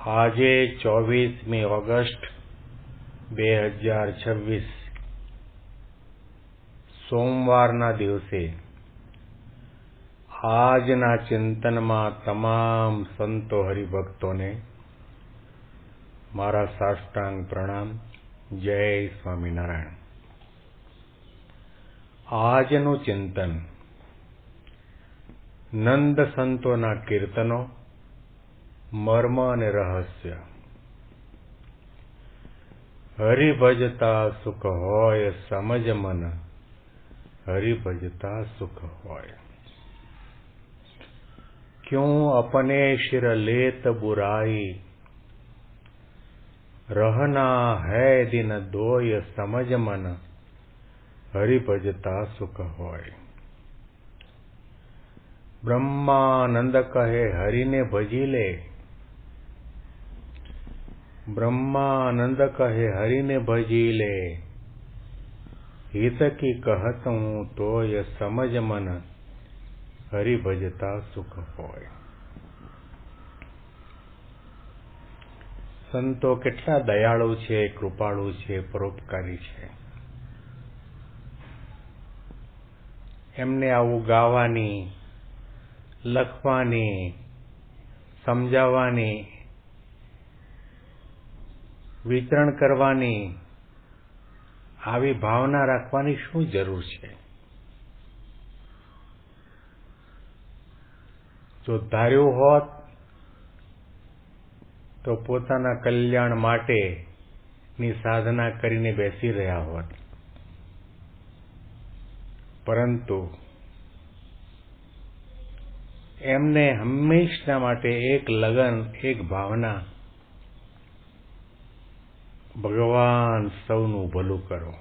આજે 24મી ઓગસ્ટ 2026 સોમવારના દિવસે આજના ચિંતનમાં તમામ સંતો હરિભક્તોને મારા સાષ્ટાંગ પ્રણામ. જય સ્વામિનારાયણ. આજનું ચિંતન નંદ સંતોના કીર્તનો, મર્મ અને રહસ્ય. હરિભજતા સુખ હોય સમજ મન, હરિભજતા સુખ હોય. ક્यों अपने शिर लेत बुराई, रहना है दिन दोय समझ मन, हरिभजता सुख होय. ब्रह्मानंद कहे हरिने भजी ले, ब्रह्मानंद कहे हरिने भजी ले, हित की कहत हूँ तोय समझ मन, હરિભજતા સુખ હોય. સંતો કેટલા દયાળુ છે, કૃપાળુ છે, પરોપકારી છે. એમને આવું ગાવાની, લખવાની, સમજાવવાની, વિતરણ કરવાની આવી ભાવના રાખવાની શું જરૂર છે? જો ધાર્યું હોત તો પોતાના કલ્યાણ માટેની સાધના કરીને બેસી રહ્યા હોત. પરંતુ એમને હંમેશના માટે એક લગન, એક ભાવના, ભગવાન સૌનું ભલું કરો,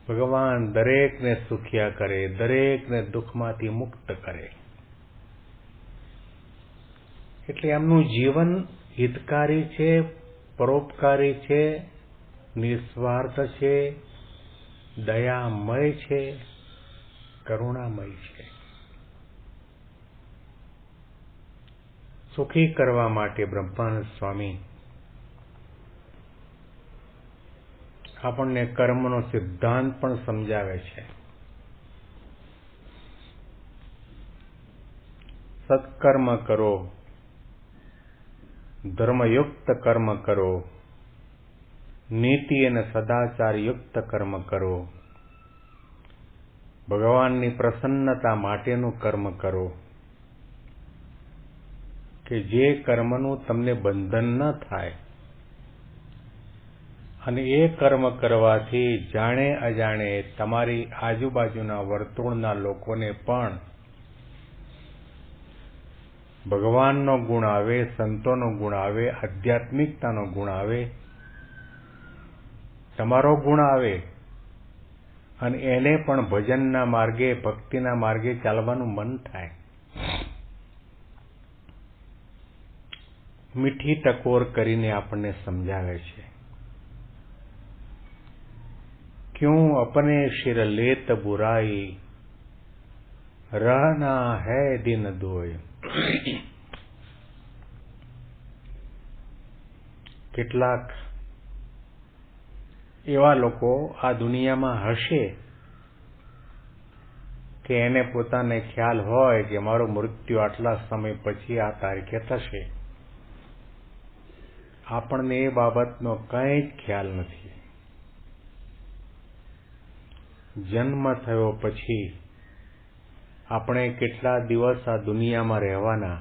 ભગવાન દરેકને સુખિયા કરે, દરેકને દુઃખમાંથી મુક્ત કરે. એટલે એમનું જીવન હિતકારી છે, પરોપકારી છે, નિસ્વાર્થ છે, દયામય છે, કરુણામય છે. સુખી કરવા માટે બ્રહ્માનંદ સ્વામી આપણને કર્મનો સિદ્ધાંત પણ સમજાવે છે. સત્કર્મ કરો, ધર્મયુક્ત કર્મ કરો, નીતિ અને સદાચારયુક્ત કર્મ કરો, ભગવાનની પ્રસન્નતા માટેનું કર્મ કરો, કે જે કર્મનું તમને બંધન ન થાય અને એ કર્મ કરવાથી જાણે અજાણે તમારી આજુબાજુના વર્તુળના લોકોને પણ ભગવાનનો ગુણ આવે, સંતોનો ગુણ આવે, આધ્યાત્મિકતાનો ગુણ આવે, તમારો ગુણ આવે અને એને પણ ભજનના માર્ગે, ભક્તિના માર્ગે ચાલવાનું મન થાય. મીઠી ટકોર કરીને આપણને સમજાવે છે. क्यों अपने शिर लेत बुराई, रहना है दिन दोय. કેટલાક એવા લોકો આ દુનિયામાં હશે કે એને પોતાને ખ્યાલ હોય કે મારું મૃત્યુ આટલા સમય પછી આ તારીખે થશે. આપણને એ બાબતનો કંઈ જ ખ્યાલ નથી. જન્મ થયો પછી આપણે કેટલા દિવસ આ દુનિયામાં રહેવાના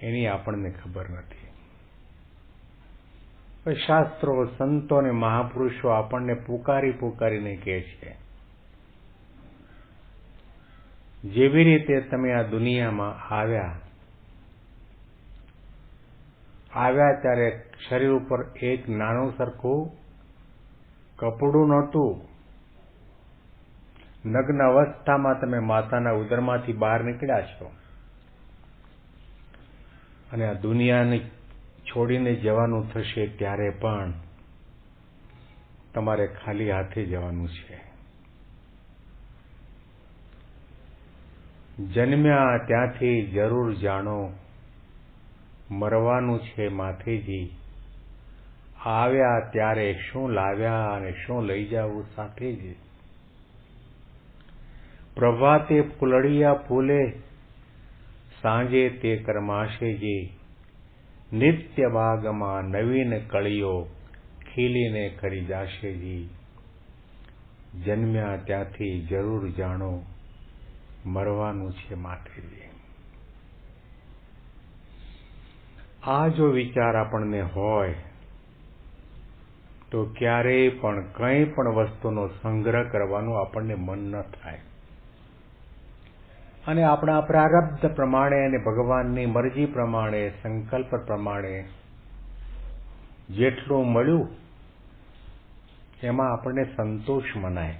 એની આપણને ખબર નથી. શાસ્ત્રો, સંતો અને મહાપુરુષો આપણને પુકારીને કહે છે, જેવી રીતે તમે આ દુનિયામાં આવ્યા ત્યારે શરીર ઉપર એક નાનું સરખું કપડું નહોતું. નગ્ન અવસ્થામાં તમે માતાના ઉદરમાંથી બહાર નીકળ્યા છો અને આ દુનિયાને છોડીને જવાનું થશે ત્યારે પણ તમારે ખાલી હાથે જવાનું છે. જન્મ્યા ત્યાંથી જરૂર જાણો, મરવાનું છે માથેજી. આવ્યા ત્યારે શું લાવ્યા અને શું લઈ જાવું સાથે જ. પ્રભાતે ફૂલડિયા ફૂલે, સાંજે તે કરમાશે જે. નિત્ય બાગમાં નવીન કળીઓ, ખીલીને કરી જાશે જી. જન્મ્યા ત્યાંથી જરૂર જાણો, મરવાનું છે માથેજી. આ જો વિચાર આપણને હોય તો ક્યારેય પણ કંઈ પણ વસ્તુનો સંગ્રહ કરવાનું આપણને મન ન થાય. અને આપણા પ્રારબ્ધ પ્રમાણે અને ભગવાનની મરજી પ્રમાણે, સંકલ્પ પ્રમાણે જેટલું મળ્યું એમાં આપણને સંતોષ મનાય.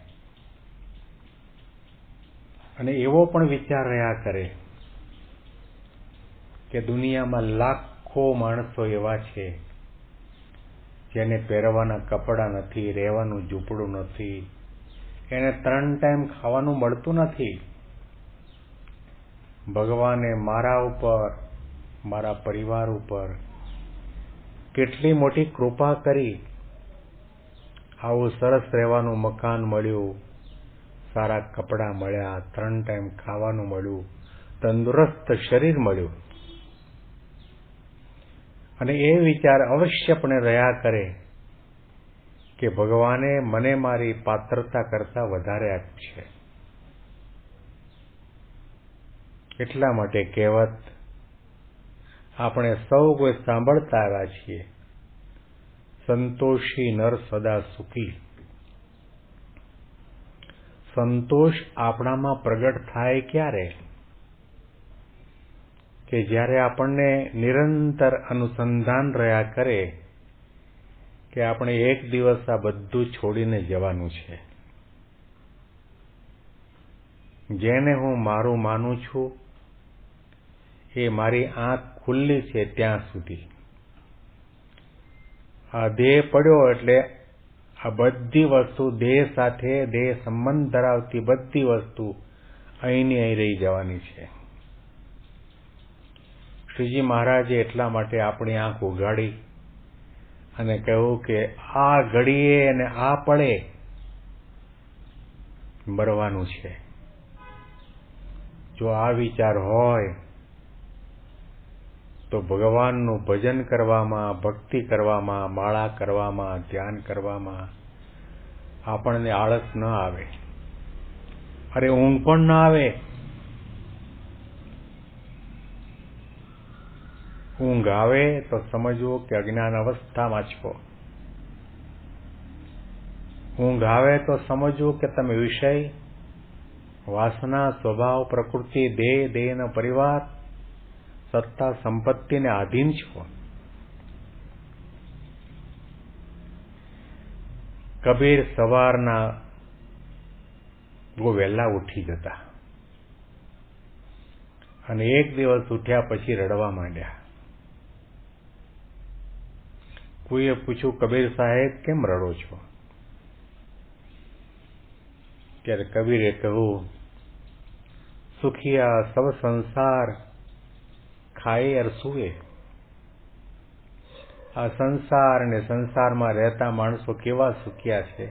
અને એવો પણ વિચાર રહ્યા કરે કે દુનિયામાં લાખો માણસો એવા છે જેને પહેરવાના કપડાં નથી, રહેવાનું ઝૂંપડું નથી, એને 3 ટાઈમ ખાવાનું મળતું નથી. ભગવાને મારા ઉપર, મારા પરિવાર ઉપર કેટલી મોટી કૃપા કરી. આવું સરસ રહેવાનું મકાન મળ્યું, સારા કપડાં મળ્યા, 3 ટાઈમ ખાવાનું મળ્યું, તંદુરસ્ત શરીર મળ્યું. અને એ વિચાર અવશ્યપણે રહ્યા કરે કે ભગવાને મને મારી પાત્રતા કરતા વધારે આપ્યું છે. એટલા માટે કહેવત આપણે સૌ કોઈ સાંભળતા આવ્યા છીએ, સંતોષી નર સદા સુખી. સંતોષ આપણામાં પ્રગટ થાય ક્યારે? કે જ્યારે આપણને નિરંતર અનુસંધાન રહ્યા કરે કે આપણે એક દિવસ આ બધું છોડીને જવાનું છે. જેને હું મારું માનું છું એ મારી આંખ ખુલ્લી છે ત્યાં સુધી. આ દેહ પડ્યો એટલે આ બધી વસ્તુ, દેહ સાથે દેહ સંબંધ ધરાવતી બધી વસ્તુ અહીંની અહીં રહી જવાની છે. શ્રીજી મહારાજે એટલા માટે આપણી આંખ ઉઘાડી અને કહ્યું કે આ ઘડીએ અને આ પળે મરવાનું છે. જો આ વિચાર હોય તો ભગવાનનું ભજન કરવામાં, ભક્તિ કરવામાં, માળા કરવામાં, ધ્યાન કરવામાં આપણને આળસ ન આવે. અરે ઊંઘ પણ ન આવે. ઊંઘ આવે તો સમજવું કે અજ્ઞાન અવસ્થામાં છો. ઊંઘ આવે તો સમજવું કે તમે વિષય, વાસના, સ્વભાવ, પ્રકૃતિ, દેહ, દેહનો પરિવાર, સત્તા, સંપત્તિને આધીન છો. કબીર સવારના બહુ વહેલા ઉઠી જતા અને એક દિવસ ઉઠ્યા પછી રડવા માંડ્યા. કોઈએ પૂછ્યું, કબીર સાહેબ કેમ રડો છો? ત્યારે કબીરે કહ્યું, સુખિયા સબ સંસાર ખાએ અર સૂએ. આ સંસાર અને સંસારમાં રહેતા માણસો કેવા સુખિયા છે,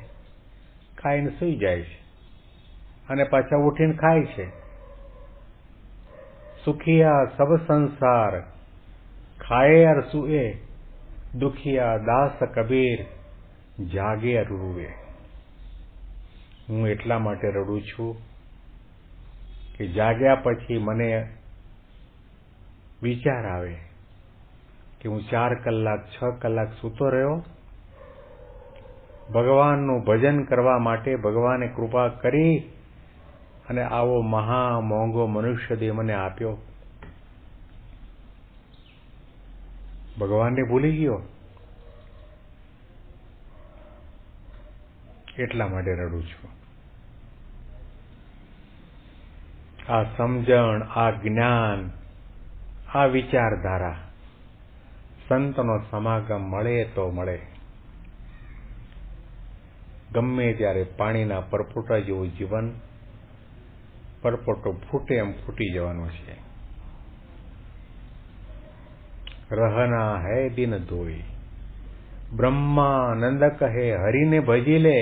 ખાઈને સૂઈ જાય છે અને પાછા ઉઠીને ખાય છે. સુખિયા સબ સંસાર ખાએ અર સૂએ, દુખિયા દાસ કબીર જાગે અર રૂવે. હું એટલા માટે રડું છું કે જાગ્યા પછી મને વિચાર આવે કે હું 4 કલાક 6 કલાક સૂતો રહ્યો. ભગવાનનું ભજન કરવા માટે ભગવાને કૃપા કરી અને આવો મહા મોંઘો મનુષ્ય દેહ મને આપ્યો. ભગવાનને ભૂલી ગયો. એટલા માટે રડું છું. આ સમજણ, આ જ્ઞાન, આ વિચારધારા સંતનો સમાગમ મળે તો મળે. ગમે ત્યારે પાણીના પરપોટા જેવું જીવન પરપોટો ફૂટે એમ ફૂટી જવાનો છે. રહના હૈ દિન ધોઈ, બ્રહ્માનંદ કહે હરિને ભજી લે,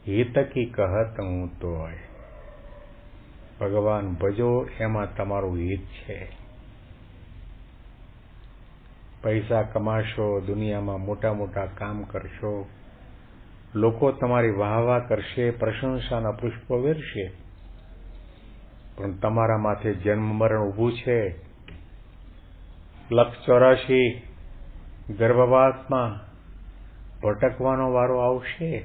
હિતકી કહત હું તોય. ભગવાન ભજો, એમાં તમારું હિત છે. પૈસા કમાશો, દુનિયામાં મોટા મોટા કામ કરશો, લોકો તમારી વાહવા કરશે, પ્રશંસાના પુષ્પો વેરશે, પણ તમારા માથે જન્મ મરણ ઊભું છે. લક્ષ 84 ગર્ભવાસમાં ભટકવાનો વારો આવશે.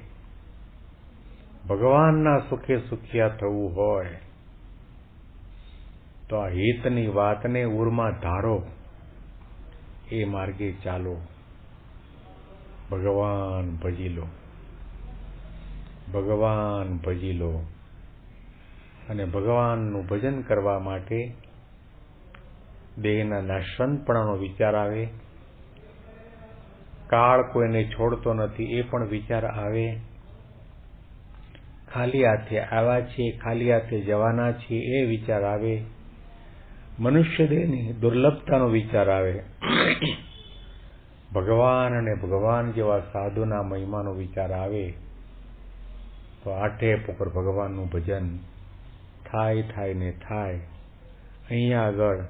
ભગવાનના સુખે સુખિયા થવું હોય તો આ હિતની વાતને ઉરમાં ધારો, એ માર્ગે ચાલો. ભગવાન ભજી લો, ભગવાન ભજી લો. અને ભગવાનનું ભજન કરવા માટે દેહના નાશવંતપણાનો વિચાર આવે, કાળ કોઈને છોડતો નથી એ પણ વિચાર આવે, ખાલી હાથે આવ્યા છીએ, ખાલી હાથે જવાના છીએ એ વિચાર આવે, મનુષ્ય દેહની દુર્લભતાનો વિચાર આવે, ભગવાન અને ભગવાન જેવા સાધુના મહિમાનો વિચાર આવે, તો આઠે પોકર ભગવાનનું ભજન થાય ને થાય. અહીંયા આગળ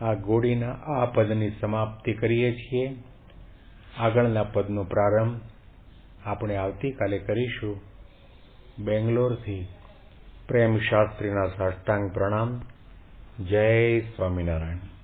આ ગોળીના આ પદની સમાપ્તિ કરીએ છીએ. આગળના પદનો પ્રારંભ આપણે આવતીકાલે કરીશું. બેંગ્લોરથી પ્રેમ શાસ્ત્રીના સાષ્ટાંગ પ્રણામ. જય સ્વામિનારાયણ.